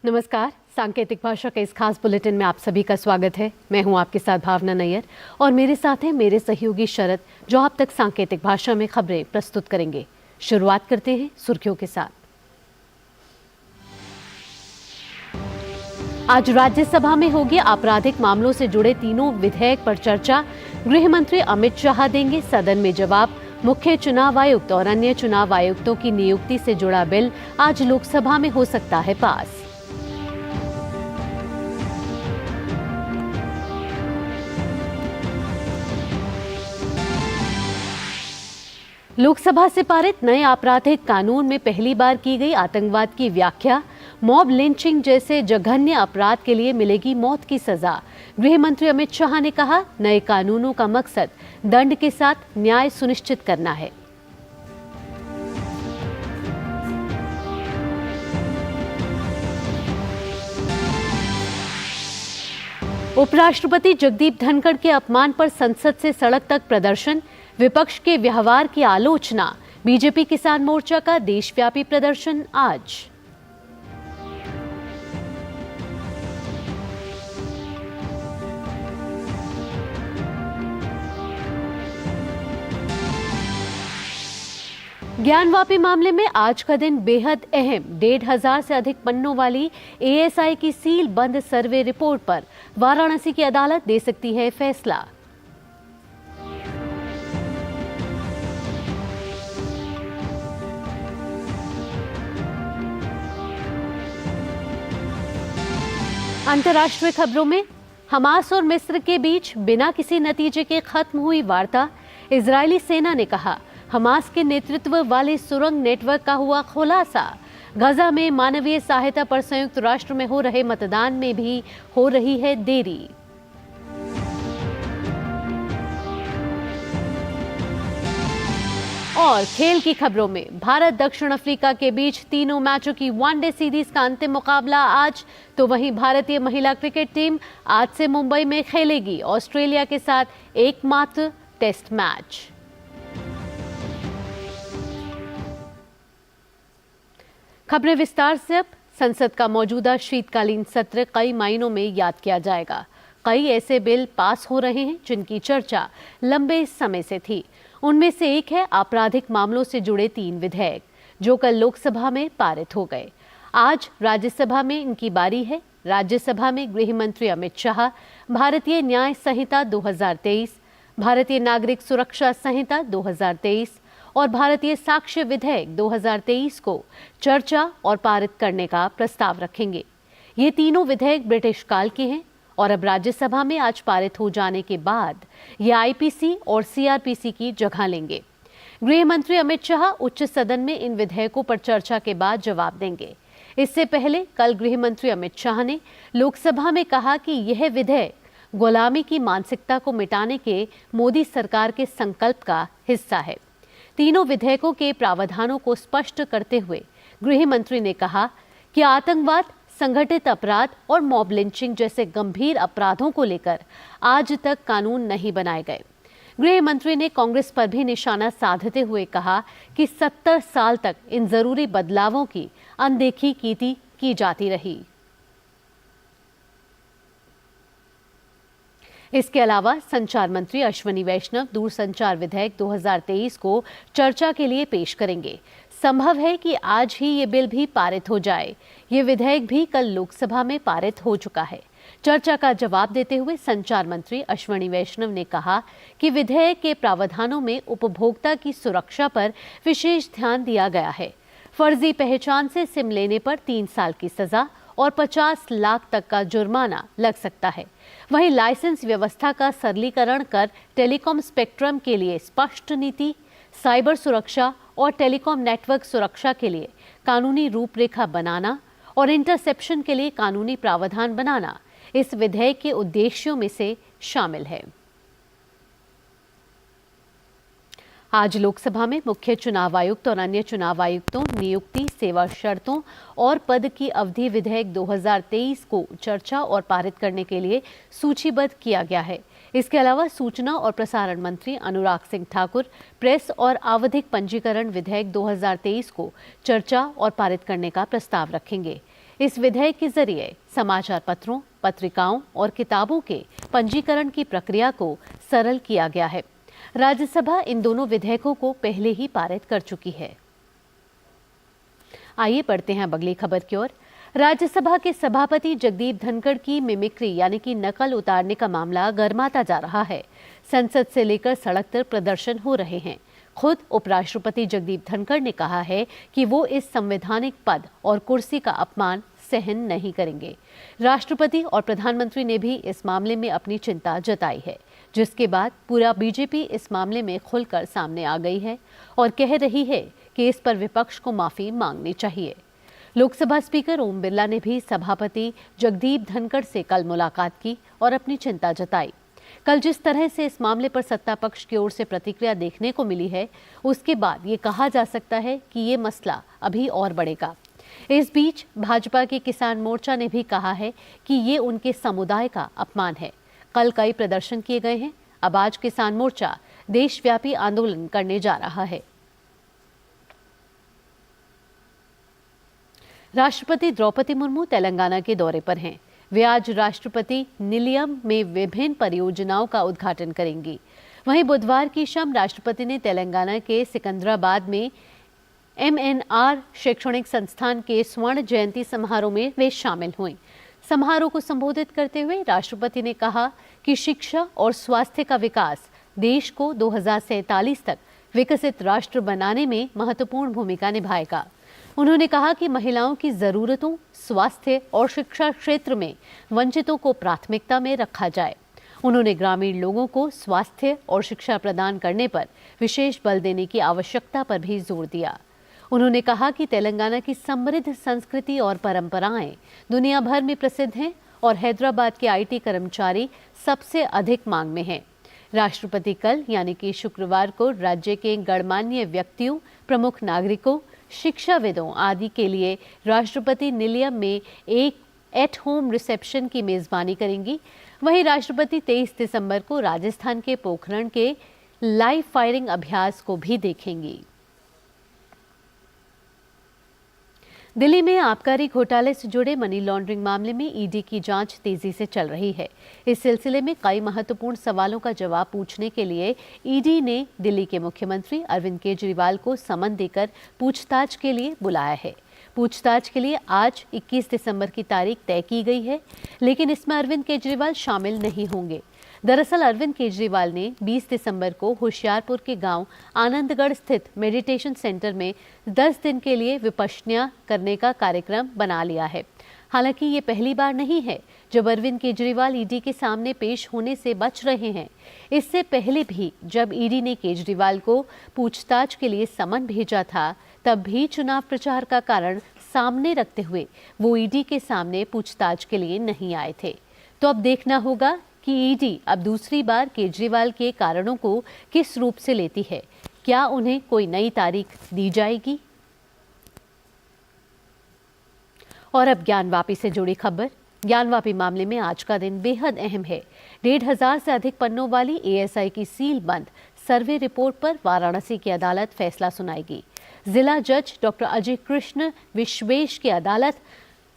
नमस्कार। सांकेतिक भाषा के इस खास बुलेटिन में आप सभी का स्वागत है। मैं हूं आपके साथ भावना नैयर और मेरे साथ हैं मेरे सहयोगी शरद, जो आप तक सांकेतिक भाषा में खबरें प्रस्तुत करेंगे। शुरुआत करते हैं सुर्खियों के साथ। आज राज्यसभा में होगी आपराधिक मामलों से जुड़े तीनों विधेयक पर चर्चा। गृह मंत्री अमित शाह देंगे सदन में जवाब। मुख्य चुनाव आयुक्त और अन्य चुनाव आयुक्तों की नियुक्ति से जुड़ा बिल आज लोकसभा में हो सकता है पास। लोकसभा से पारित नए आपराधिक कानून में पहली बार की गई आतंकवाद की व्याख्या। मॉब लिंचिंग जैसे जघन्य अपराध के लिए मिलेगी मौत की सजा। गृह मंत्री अमित शाह ने कहा, नए कानूनों का मकसद दंड के साथ न्याय सुनिश्चित करना है। उपराष्ट्रपति जगदीप धनखड़ के अपमान पर संसद से सड़क तक प्रदर्शन। विपक्ष के व्यवहार की आलोचना। बीजेपी किसान मोर्चा का देशव्यापी प्रदर्शन आज। ज्ञानवापी मामले में आज का दिन बेहद अहम। 1,500 से अधिक पन्नों वाली एएसआई की सील बंद सर्वे रिपोर्ट पर वाराणसी की अदालत दे सकती है फैसला। अंतर्राष्ट्रीय खबरों में हमास और मिस्र के बीच बिना किसी नतीजे के खत्म हुई वार्ता। इजरायली सेना ने कहा, हमास के नेतृत्व वाले सुरंग नेटवर्क का हुआ खुलासा। गजा में मानवीय सहायता पर संयुक्त राष्ट्र में हो रहे मतदान में भी हो रही है देरी। और खेल की खबरों में भारत दक्षिण अफ्रीका के बीच तीनों मैचों की वनडे सीरीज का अंतिम मुकाबला आज। तो वहीं भारतीय महिला क्रिकेट टीम आज से मुंबई में खेलेगी ऑस्ट्रेलिया के साथ एकमात्र टेस्ट मैच। खबरें विस्तार से। अब संसद का मौजूदा शीतकालीन सत्र कई मायनों में याद किया जाएगा। कई ऐसे बिल पास हो रहे हैं जिनकी चर्चा लंबे समय से थी। उनमें से एक है आपराधिक मामलों से जुड़े 3 विधेयक, जो कल लोकसभा में पारित हो गए। आज राज्यसभा में इनकी बारी है। राज्यसभा में गृह मंत्री अमित शाह भारतीय न्याय संहिता 2023, भारतीय नागरिक सुरक्षा संहिता 2023 और भारतीय साक्ष्य विधेयक 2023 को चर्चा और पारित करने का प्रस्ताव रखेंगे। ये तीनों विधेयक ब्रिटिश काल के हैं और अब राज्यसभा में आज पारित हो जाने के बाद ये आईपीसी और सीआरपीसी की जगह लेंगे। गृह मंत्री अमित शाह उच्च सदन में इन विधेयकों पर चर्चा के बाद जवाब देंगे। इससे पहले कल गृह मंत्री अमित शाह ने लोकसभा में कहा कि यह विधेयक गुलामी की मानसिकता को मिटाने के मोदी सरकार के संकल्प का हिस्सा है। तीनों विधेयकों के प्रावधानों को स्पष्ट करते हुए गृह मंत्री ने कहा कि आतंकवाद, संगठित अपराध और मॉब लिंचिंग जैसे गंभीर अपराधों को लेकर आज तक कानून नहीं बनाए गए। गृह मंत्री ने कांग्रेस पर भी निशाना साधते हुए कहा कि 70 साल तक इन जरूरी बदलावों की अनदेखी की जाती रही। इसके अलावा संचार मंत्री अश्विनी वैष्णव दूरसंचार विधेयक 2023 को चर्चा के लिए पेश करेंगे। संभव है कि आज ही ये बिल भी पारित हो जाए। ये विधेयक भी कल लोकसभा में पारित हो चुका है। चर्चा का जवाब देते हुए संचार मंत्री अश्विनी वैष्णव ने कहा कि विधेयक के प्रावधानों में उपभोक्ता की सुरक्षा पर विशेष ध्यान दिया गया है। फर्जी पहचान से सिम लेने पर 3 साल की सजा और 50 लाख तक का जुर्माना लग सकता है। वहीं लाइसेंस व्यवस्था का सरलीकरण कर टेलीकॉम स्पेक्ट्रम के लिए स्पष्ट नीति, साइबर सुरक्षा और टेलीकॉम नेटवर्क सुरक्षा के लिए कानूनी रूपरेखा बनाना और इंटरसेप्शन के लिए कानूनी प्रावधान बनाना इस विधेयक के उद्देश्यों में से शामिल है। आज लोकसभा में मुख्य चुनाव आयुक्त और अन्य चुनाव आयुक्तों नियुक्ति, सेवा शर्तों और पद की अवधि विधेयक 2023 को चर्चा और पारित करने के लिए सूचीबद्ध किया गया है। इसके अलावा सूचना और प्रसारण मंत्री अनुराग सिंह ठाकुर प्रेस और आवधिक पंजीकरण विधेयक 2023 को चर्चा और पारित करने का प्रस्ताव रखेंगे। इस विधेयक के जरिए समाचार पत्रों, पत्रिकाओं और किताबों के पंजीकरण की प्रक्रिया को सरल किया गया है। राज्यसभा इन दोनों विधेयकों को पहले ही पारित कर चुकी है। आइए बढ़ते हैं अगली खबर की ओर। राज्यसभा के सभापति जगदीप धनखड़ की मिमिक्री यानी कि नकल उतारने का मामला गर्माता जा रहा है। संसद से लेकर सड़क तक प्रदर्शन हो रहे हैं। खुद उपराष्ट्रपति जगदीप धनखड़ ने कहा है कि वो इस संवैधानिक पद और कुर्सी का अपमान सहन नहीं करेंगे। राष्ट्रपति और प्रधानमंत्री ने भी इस मामले में अपनी चिंता जताई है, जिसके बाद पूरा बीजेपी इस मामले में खुलकर सामने आ गई है और कह रही है कि इस पर विपक्ष को माफी मांगनी चाहिए। लोकसभा स्पीकर ओम बिरला ने भी सभापति जगदीप धनखड़ से कल मुलाकात की और अपनी चिंता जताई। कल जिस तरह से इस मामले पर सत्ता पक्ष की ओर से प्रतिक्रिया देखने को मिली है, उसके बाद ये कहा जा सकता है कि ये मसला अभी और बढ़ेगा। इस बीच भाजपा के किसान मोर्चा ने भी कहा है कि ये उनके समुदाय का अपमान है। कल कई प्रदर्शन किए गए हैं। अब आज किसान मोर्चा देशव्यापी आंदोलन करने जा रहा है। राष्ट्रपति द्रौपदी मुर्मू तेलंगाना के दौरे पर हैं। वे आज राष्ट्रपति निलयम में विभिन्न परियोजनाओं का उद्घाटन करेंगी। वहीं बुधवार की शाम राष्ट्रपति ने तेलंगाना के सिकंदराबाद में MNR शैक्षणिक संस्थान के स्वर्ण जयंती समारोह में वे शामिल हुए। समारोह को संबोधित करते हुए राष्ट्रपति ने कहा कि शिक्षा और स्वास्थ्य का विकास देश को 2047 तक विकसित राष्ट्र बनाने में महत्वपूर्ण भूमिका निभाएगा। उन्होंने कहा कि महिलाओं की जरूरतों, स्वास्थ्य और शिक्षा क्षेत्र में वंचितों को प्राथमिकता में रखा जाए। उन्होंने ग्रामीण लोगों को स्वास्थ्य और शिक्षा प्रदान करने पर विशेष बल देने की आवश्यकता पर भी जोर दिया। उन्होंने कहा कि तेलंगाना की समृद्ध संस्कृति और परंपराएं दुनिया भर में प्रसिद्ध हैं और हैदराबाद के IT कर्मचारी सबसे अधिक मांग में हैं। राष्ट्रपति कल यानी कि शुक्रवार को राज्य के गणमान्य व्यक्तियों, प्रमुख नागरिकों, शिक्षाविदों आदि के लिए राष्ट्रपति निलयम में एक एट होम रिसेप्शन की मेजबानी करेंगी। वहीं राष्ट्रपति 23 दिसंबर को राजस्थान के पोखरण के लाइव फायरिंग अभ्यास को भी देखेंगी। दिल्ली में आबकारी घोटाले से जुड़े मनी लॉन्ड्रिंग मामले में ईडी की जांच तेजी से चल रही है। इस सिलसिले में कई महत्वपूर्ण सवालों का जवाब पूछने के लिए ईडी ने दिल्ली के मुख्यमंत्री अरविंद केजरीवाल को समन देकर पूछताछ के लिए बुलाया है। पूछताछ के लिए आज 21 दिसंबर की तारीख तय की गई है, लेकिन इसमें अरविंद केजरीवाल शामिल नहीं होंगे। दरअसल अरविंद केजरीवाल ने 20 दिसंबर को होशियारपुर के गांव आनंदगढ़ स्थित मेडिटेशन सेंटर में 10 दिन के लिए विपश्यना करने का कार्यक्रम बना लिया है। हालांकि ये पहली बार नहीं है जब अरविंद केजरीवाल ईडी के सामने पेश होने से बच रहे हैं। इससे पहले भी जब ईडी ने केजरीवाल को पूछताछ के लिए समन भेजा था, तब भी चुनाव प्रचार का कारण सामने रखते हुए वो ईडी के सामने पूछताछ के लिए नहीं आए थे। तो अब देखना होगा कि ईडी अब दूसरी बार केजरीवाल के कारणों को किस रूप से लेती है। क्या उन्हें कोई नई तारीख दी जाएगी? और अब ज्ञानवापी से जुड़ी खबर। ज्ञानवापी मामले में आज का दिन बेहद अहम है। 1,500 से अधिक पन्नों वाली ASI की सील बंद सर्वे रिपोर्ट पर वाराणसी की अदालत फैसला सुनाएगी। जिला जज डॉक्टर अजय कृष्ण विश्वेश की अदालत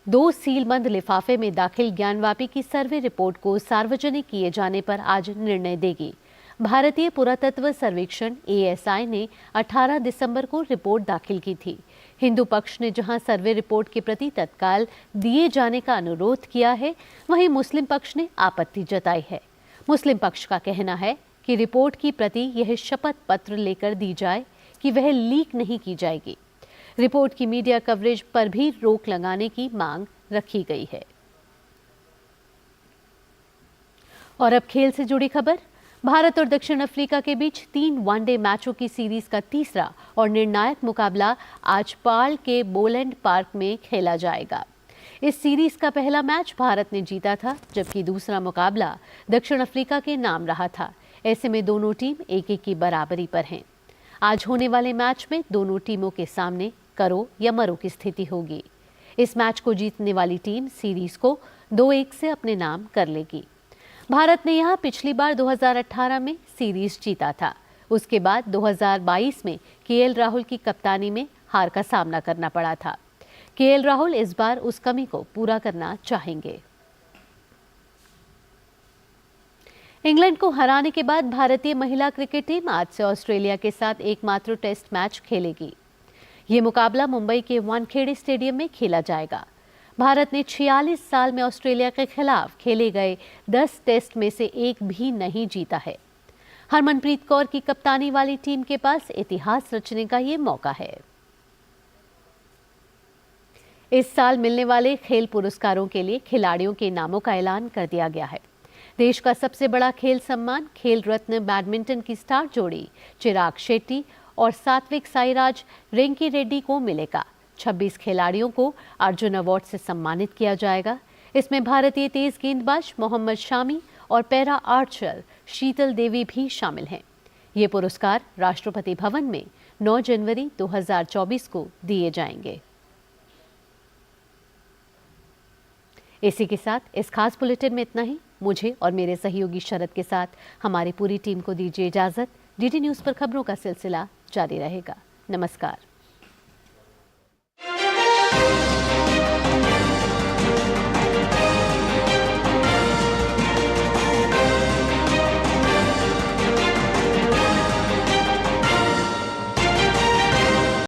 2 सीलबंद लिफाफे में दाखिल ज्ञानवापी की सर्वे रिपोर्ट को सार्वजनिक किए जाने पर आज निर्णय देगी। भारतीय पुरातत्व सर्वेक्षण ASI ने 18 दिसंबर को रिपोर्ट दाखिल की थी। हिंदू पक्ष ने जहां सर्वे रिपोर्ट की प्रति तत्काल दिए जाने का अनुरोध किया है, वहीं मुस्लिम पक्ष ने आपत्ति जताई है। मुस्लिम पक्ष का कहना है कि रिपोर्ट की प्रति यह शपथ पत्र लेकर दी जाए कि वह लीक नहीं की जाएगी। रिपोर्ट की मीडिया कवरेज पर भी रोक लगाने की मांग रखी गई है। और अब खेल से जुड़ी खबर। भारत और दक्षिण अफ्रीका के बीच 3 वनडे मैचों की सीरीज का तीसरा और निर्णायक मुकाबला आज पाल के बोलैंड पार्क में खेला जाएगा। इस सीरीज का पहला मैच भारत ने जीता था, जबकि दूसरा मुकाबला दक्षिण अफ्रीका के नाम रहा था। ऐसे में दोनों टीम 1-1 की बराबरी पर हैं। आज होने वाले मैच में दोनों टीमों के सामने करो या मरो की स्थिति होगी। इस मैच को जीतने वाली टीम सीरीज को 2-1 से अपने नाम कर लेगी। भारत ने यहां पिछली बार 2018 में सीरीज जीता था। उसके बाद 2022 में KL राहुल की कप्तानी में हार का सामना करना पड़ा था। केएल राहुल इस बार उस कमी को पूरा करना चाहेंगे। इंग्लैंड को हराने के बाद भारतीय महिला क्रिकेट टीम आज से ऑस्ट्रेलिया के साथ एकमात्र टेस्ट मैच खेलेगी। ये मुकाबला मुंबई के वानखेड़े स्टेडियम में खेला जाएगा। भारत ने 46 साल में ऑस्ट्रेलिया के खिलाफ खेले गए 10 टेस्ट में से एक भी नहीं जीता है। हरमनप्रीत कौर की कप्तानी वाली टीम के पास इतिहास रचने का ये मौका है। इस साल मिलने वाले खेल पुरस्कारों के लिए खिलाड़ियों के नामों का ऐलान कर दिया गया है। देश का सबसे बड़ा खेल सम्मान खेल रत्न बैडमिंटन की स्टार जोड़ी चिराग शेट्टी और सात्विक साईराज रेंकी रेड्डी को मिलेगा। 26 खिलाड़ियों को अर्जुन अवार्ड से सम्मानित किया जाएगा। इसमें भारतीय तेज गेंदबाज मोहम्मद शामी और पैरा आर्चर शीतल देवी भी शामिल हैं। ये पुरस्कार राष्ट्रपति भवन में 9 जनवरी 2024 को दिए जाएंगे। इसी के साथ इस खास बुलेटिन में इतना ही। मुझे और मेरे सहयोगी शरद के साथ हमारी पूरी टीम को दीजिए इजाजत। डीडी न्यूज़ पर खबरों का सिलसिला जारी रहेगा। नमस्कार।